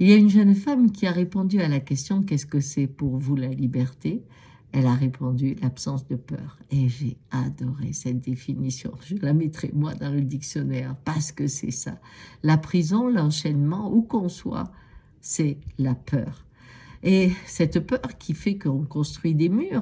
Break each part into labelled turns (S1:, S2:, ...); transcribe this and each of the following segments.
S1: Il y a une jeune femme qui a répondu à la question « Qu'est-ce que c'est pour vous la liberté ?» Elle a répondu « L'absence de peur ». Et j'ai adoré cette définition. Je la mettrai moi dans le dictionnaire parce que c'est ça. La prison, l'enchaînement, où qu'on soit, c'est la peur. Et cette peur qui fait qu'on construit des murs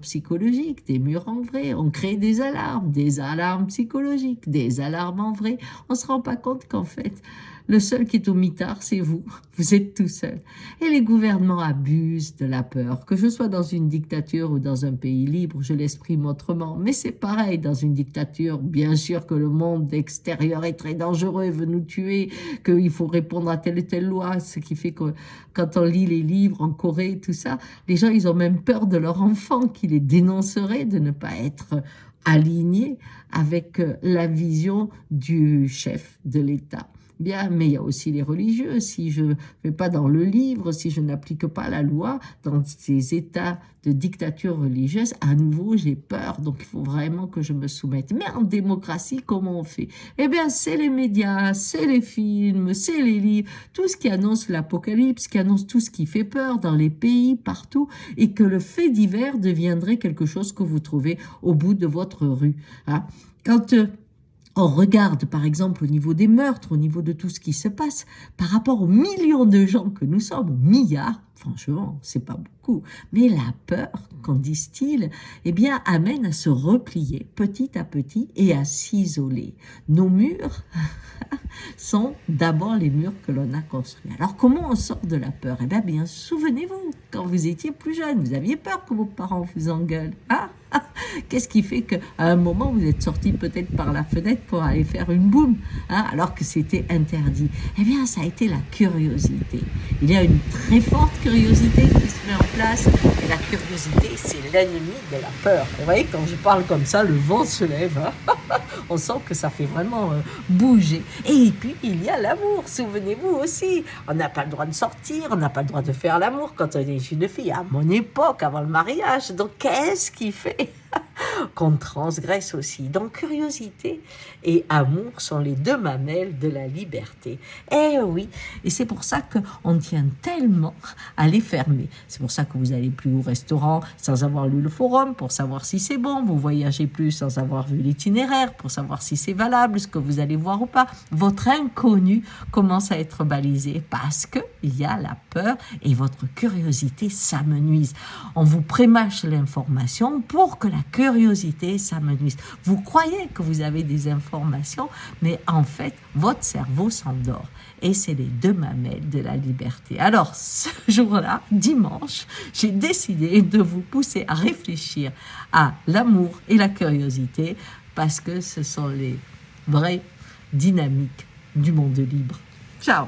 S1: psychologiques, des murs en vrai. On crée des alarmes psychologiques, des alarmes en vrai. On ne se rend pas compte qu'en fait, le seul qui est au mitard, c'est vous. Vous êtes tout seul. Et les gouvernements abusent de la peur. Que je sois dans une dictature ou dans un pays libre, je l'exprime autrement. Mais c'est pareil dans une dictature. Bien sûr que le monde extérieur est très dangereux et veut nous tuer, qu'il faut répondre à telle et telle loi, ce qui fait que quand on lit les livres en Corée, tout ça, les gens, ils ont même peur de leur enfant qui les dénoncerait de ne pas être alignés avec la vision du chef de l'État. Bien, mais il y a aussi les religieux. Si je ne vais pas dans le livre, si je n'applique pas la loi dans ces états de dictature religieuse, à nouveau, j'ai peur. Donc, il faut vraiment que je me soumette. Mais en démocratie, comment on fait? Eh bien, c'est les médias, c'est les films, c'est les livres, tout ce qui annonce l'apocalypse, qui annonce tout ce qui fait peur dans les pays, partout, et que le fait divers deviendrait quelque chose que vous trouvez au bout de votre rue. Hein? Quand on regarde, par exemple, au niveau des meurtres, au niveau de tout ce qui se passe, par rapport aux millions de gens que nous sommes, aux milliards, franchement, c'est pas beaucoup, mais la peur qu'on distille, eh bien, amène à se replier petit à petit et à s'isoler. Nos murs sont d'abord les murs que l'on a construits. Alors, comment on sort de la peur? Eh bien, souvenez-vous, quand vous étiez plus jeune, vous aviez peur que vos parents vous engueulent, hein? Qu'est-ce qui fait qu'à un moment, vous êtes sorti peut-être par la fenêtre pour aller faire une boum, hein, alors que c'était interdit? Eh bien, ça a été la curiosité. Il y a une très forte curiosité qui se met en place. Et la curiosité, c'est l'ennemi de la peur. Vous voyez, quand je parle comme ça, le vent se lève. Hein. On sent que ça fait vraiment bouger. Et puis, il y a l'amour. Souvenez-vous aussi, on n'a pas le droit de sortir, on n'a pas le droit de faire l'amour quand on est une fille. À mon époque, avant le mariage. Donc, qu'est-ce qui fait qu'on transgresse aussi? Donc, curiosité et amour sont les deux mamelles de la liberté. Eh oui, et c'est pour ça qu'on tient tellement à les fermer. C'est pour ça que vous n'allez plus au restaurant sans avoir lu le forum pour savoir si c'est bon. Vous voyagez plus sans avoir vu l'itinéraire pour savoir si c'est valable, ce que vous allez voir ou pas. Votre inconnu commence à être balisé parce qu'il y a la peur et votre curiosité s'amenuise. On vous prémâche l'information pour que la curiosité s'amenuise. Vous croyez que vous avez des informations, mais en fait, votre cerveau s'endort. Et c'est les deux mamelles de la liberté. Alors, ce jour-là, dimanche, j'ai décidé de vous pousser à réfléchir à l'amour et la curiosité parce que ce sont les vraies dynamiques du monde libre. Ciao!